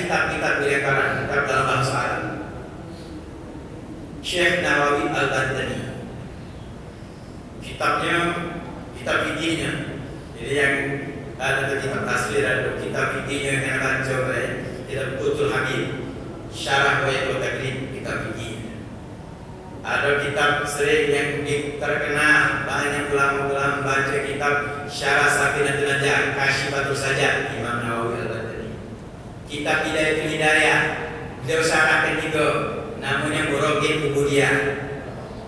kitab-kitab yang karang kitab dalam bahasa Arab. Syekh Nawawi Al-Bantani, kitabnya kitab fikihnya. Jadi yang ada kitab taswir, ada kitab fikihnya yang akan coba kitab Qutul Habib, Syarah wa Takrib, kitab fikih. Ada kitab sering yang terkenal, banyak ulama-ulama baca kitab Syarah Safinatul Najah, Kasyifatul Sajjad, Imam Nawawi Al-Bantani. Kitab Hidayatul Hidayah, beliau syarahkan juga, namanya Muraqib Ubudiyah.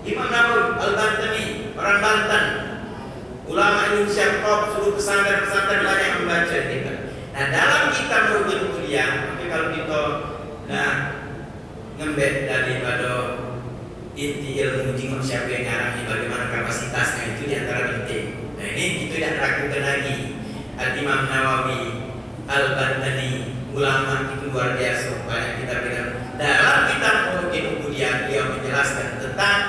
Imam Nawawi Al-Bantani, orang Banten, ulama Indonesia top, seluruh pesantren-pesantren banyak membaca kitab. Nah, dalam kitab Muraqib Ubudiyah, tapi kalau kita ngembek daripada inti ilmu jingok siapa yang ngarangnya, bagaimana kapasitasnya, itu diantara penting. Nah, ini kita tidak ragukan lagi. Al-Imam Nawawi Al-Bantani, ulama itu luar biasa, banyak kita bilang. Dalam kitab Muraqib Ubudiyah dia menjelaskan tentang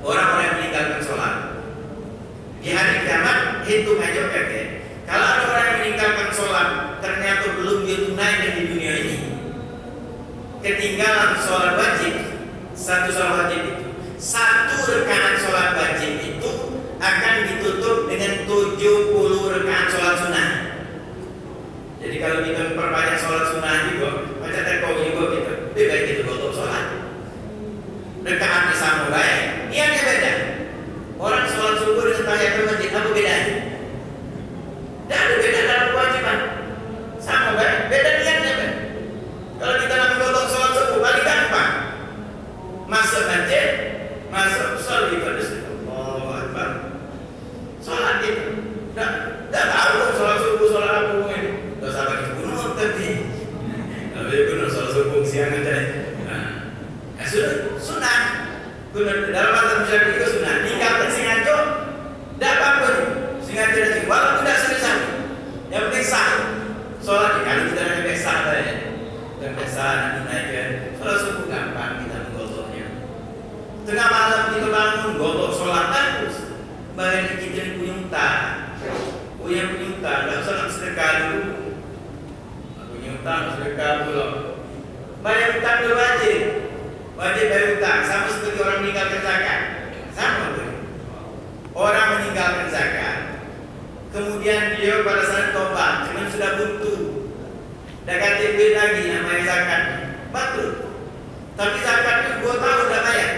orang-orang yang meninggalkan sholat. Di hari kiamat hitung aja kakek. Kalau ada orang yang meninggalkan sholat ternyata belum dia tunaikan di dunia ini, ketinggalan sholat wajib, satu sholat wajib itu, satu rakaat sholat wajib itu akan ditutup dengan 70 rakaat sholat sunnah. Jadi kalau kita memperbanyak sholat sunnah juga, macam tekok juga kita, lebih baik kita tutup sholat. Rakaatnya sama baik, niatnya beda. Orang sholat subuh dengan tahiyatul masjid, apa bedanya? Tidak ada beda dalam kewajiban, sama baik, beda niatnya baik. Kalau kita nak memotong sholat subuh, paling gampang. Masuk masjid, masuk sholat pada Allahu Akbar. Sholat itu, tidak tahu sholat subuh, sholat apa ini. Tidak sabar di gunung tadi. Kalau di gunung sholat subuh siang aja. Nah, sunnah. Gunung dalam mazhab Syafi'i itu sunnah. Ninggalkan sengaja, tidak apa-apa. Sengaja dan sengaja, walaupun tidak selesai. Yang penting sah. Sholat kalau kita nak sah saja. Dan sah nak naikkan. Sholat subuh gampang kita menggotoknya. Tengah malam kita bangun, gotok sholat bagus. Baik kita punya utang, dah sholat sedekah dulu. Punya utang sedekah dulu. Bayar utang dulu wajib bayar utang. Sama seperti orang meninggalkan zakat. Sama tuh. Orang meninggalkan zakat, kemudian dia pada saat tobat, cuman sudah buntu, dah kata duit lagi namanya zakat, betul. Tapi zakatnya 2 tahun dah bayar.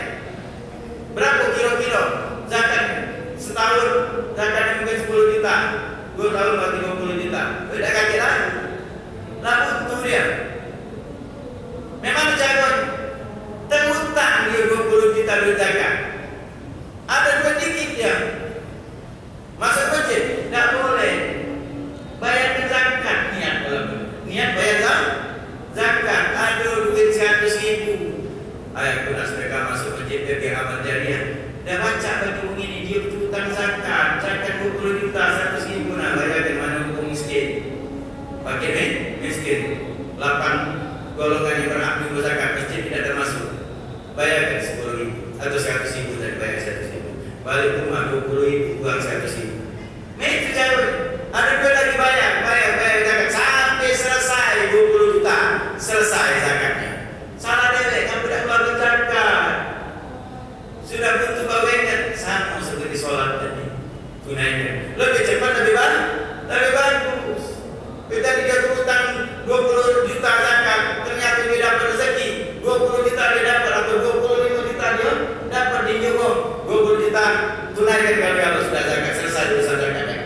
Berapa kilo-kilo zakatnya? Setahun zakatnya mungkin 10 juta, 2 tahun berarti 20 juta. Tidak kaki lagi, lalu itu dia. Memang jagoan terhutang dia 20 juta duit zakat. Ada 2 dikit dia masuk masjid, tidak boleh bayar zakat. Niat bayar zakat. Ada duit 100.000. Ayah guna sedekah masuk masjid dia amal jariah. Dah baca baju ini dia berhutang zakat 20 juta 100.000 nak bayar dari mana hukum miskin. Pakai miskin 8 golongan yang berhak menerima zakat, masjid tidak termasuk. Bayarkan 10.000 atau 100.000 dan bayar 100.000. Balik rumah 20.000 uang 100.000. Itu jalur. Ada dua lagi bayar zakat sampai selesai 20 juta selesai zakatnya. Salah dewek, kamu tidak keluar zakat. Sudah butuh bawengan sama seperti sholat tadi. Tunaikan. Lebih cepat, lebih bagus. Kita dia utang 20 juta zakat, ternyata dia dapat rezeki 20 juta dia dapat, atau 25 juta dia dapat di nyumbang 20 juta tunaikan kalau sudah zakat selesai urusan zakatnya.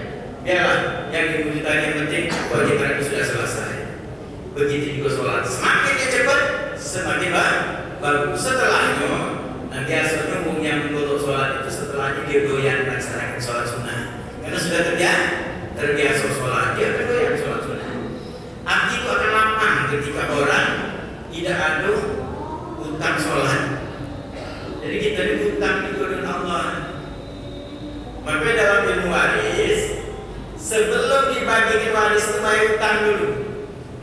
Biarlah yang 20 juta yang penting kewajiban itu sudah selesai. Begitu juga sholat, semakin dia cepat semakin bagus. Setelahnya nanti asalnya umum yang menggolok sholat itu setelahnya dia doyan melaksanakan sholat sunnah karena sudah terbiasa sholat, dia akan doyan sholat sunnah. Hati itu akan lapang ketika orang tidak ada utang sholat. Jadi kita diutang itu dengan Allah. Maka dalam ilmu waris, sebelum dibagikan waris itu bayar utang dulu.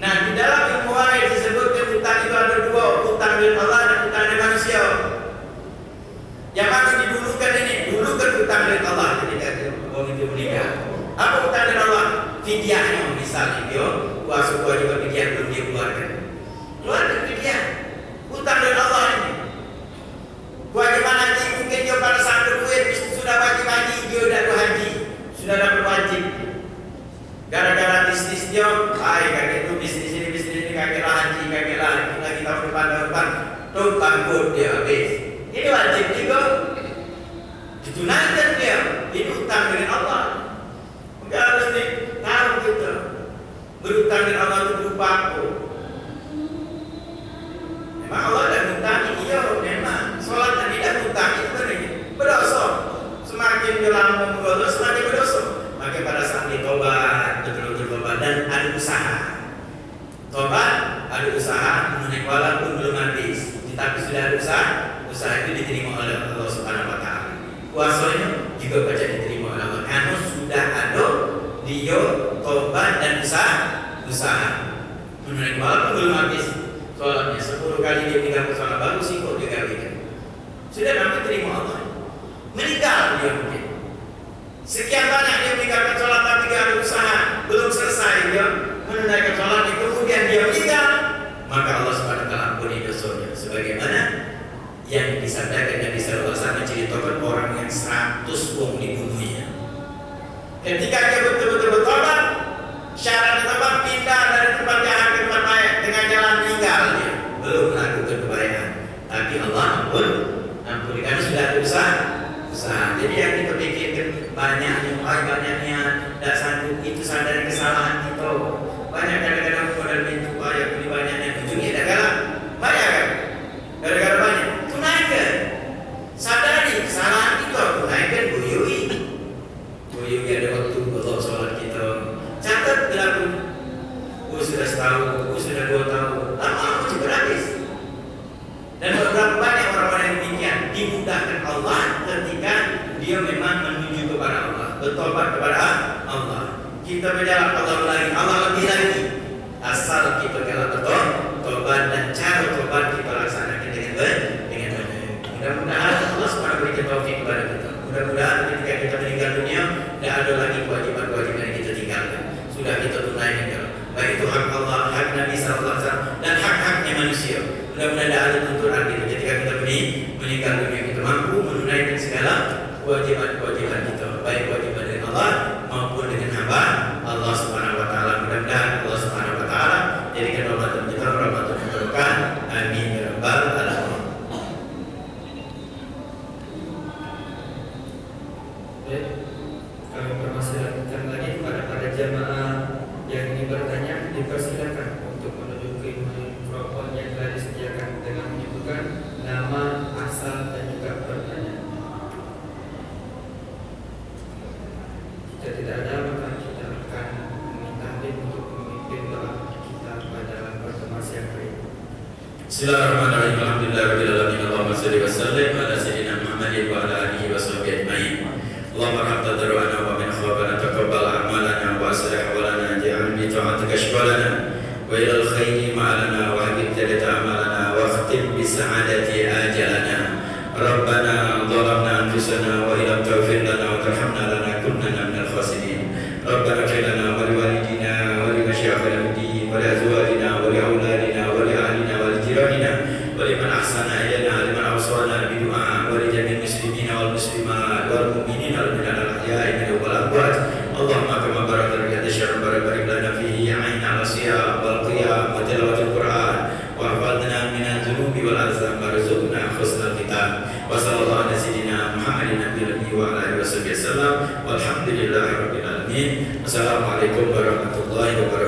Nah, di dalam ilmu waris disebutkan utang itu ada 2, utang dengan Allah dan utang dengan manusia. Yang mana didulukan ini? Dulukan utang dengan Allah ketika orang itu meninggal. Apa utang dengan Allah? Fidyahnya misalnya dia puasa kewajiban fidyah belum dia keluarkan. ada usaha menunaikan walaupun belum habis, tetapi sudah ada usaha itu diterima oleh Allah Subhanahu Wa Taala. Puasanya juga baca diterima oleh Allah karena sudah ada dia tobat dan usaha menunaikan walaupun belum habis. Sholatnya 10 kali dia meninggalkan sholat baru sih kok dia gawikan. Sudah kami terima Allah. Meninggal dia mungkin. Sekian banyak dia meninggalkan sholat tapi dia ada usaha belum selesai dia menunaikan sholat kemudian dia meninggal, maka Allah Subhanahu Wa Taala ampuni dosanya. Sebagaimana yang disabdakan Nabi Sallallahu Alaihi Wasallam menceritakan orang yang 100 wong dibunuhnya. Ketika dia betul-betul bertobat, syarat tobat pindah dari tempat jahat ke tempat baik dengan jalan meninggal dia belum melakukan kebaikan, tapi Allah ampuni karena sudah ada usaha. Jadi yang kita pikirkan banyaknya tidak sanggup itu sadari kesalahan kita. Banyak kadang-kadang modal pintu banyak beli banyaknya ujungnya tidak galak banyak kan? Gara-gara banyak tunaikan, sadari kesalahan kita, tunaikan buyui ada waktu untuk sholat kita. Catat berlaku. Sudah setahun, sudah 2 tahun, lama-lama cepat habis. Dan beberapa banyak orang-orang yang demikian dimudahkan Allah ketika dia memang menuju kepada Allah, bertobat kepada Allah. Kita berjalan Allah lagi, Allah lebih lagi. Asal kita kalau bertobat dan cara tobat kita laksanakan dengan baik. Mudah-mudahan Allah SWT berikan taufik kepada kita. Mudah-mudahan ketika kita meninggal dunia tidak ada lagi kewajiban-kewajiban yang kita tinggalkan. Sudah kita tunaikan. Baik itu hak Allah, hak Nabi SAW dan hak-haknya manusia. Mudah-mudahan ada tuntunan kita ketika kita meninggal dunia, kita mampu menunaikan segala kewajiban-kewajiban kita, baik kewajiban dengan Allah maupun dengan hamba Allah Subhanahu Wa Taala. Mudah-mudahan Allah Subhanahu Wa Taala jadikan rahmat kita rahmat berkah. Amin ya rabbal alamin. Kami persilakan lagi kepada para jamaah yang ingin bertanya, dipersilakan untuk menuju ke mikrofon yang telah disediakan dengan menyebutkan nama, asal dan juga pertanyaan. Jika tidak ada, maka kita akan meminta Habib untuk memimpin doa kita pada pertemuan siang hari ini. Bismillahirrahmanirrahim. Alhamdulillahirabbil alamin. Allahumma shalli wa sallim ala sayyidina Muhammadin wa ala alihi wa sahbihi ajma'in. Allahumma rahmatan darwana wa min khawfana taqabbal a'malana wa aslih awalana ja'al bi ta'atika shawalana wa ila al-khayri ma'alana wa habib jalata amalana wa khatim bi sa'adati ajalana. Rabbana dhalamna anfusana wa ilam taghfir lana wa tarhamna lanakunanna minal khasirin. Rabbana ighfir lana wa liwalidina wa limasyayikhina fid-din wa li azwajina wa li auladina wa li ahlina wa li jiranina wa liman ahsana ilaina liman awsana bi du'a wa li jami'il muslimina wal muslimat wal mu'minina wal mu'minat al-ahya'i minhum wal amwat. Allahumma kama barakta fi hadha syahr barik lana fihi 'aina al-siyam wal qiyam wa tilawatil Qur'an wa hafadhna min adh-dhunubi wal azam warzuqna husnal khitam. Wa sallallahu ala sayyidina Muhammadin nabiyyi wa ala alihi wasallam. Walhamdulillahirabbil alamin. Assalamualaikum warahmatullahi wabarakatuh.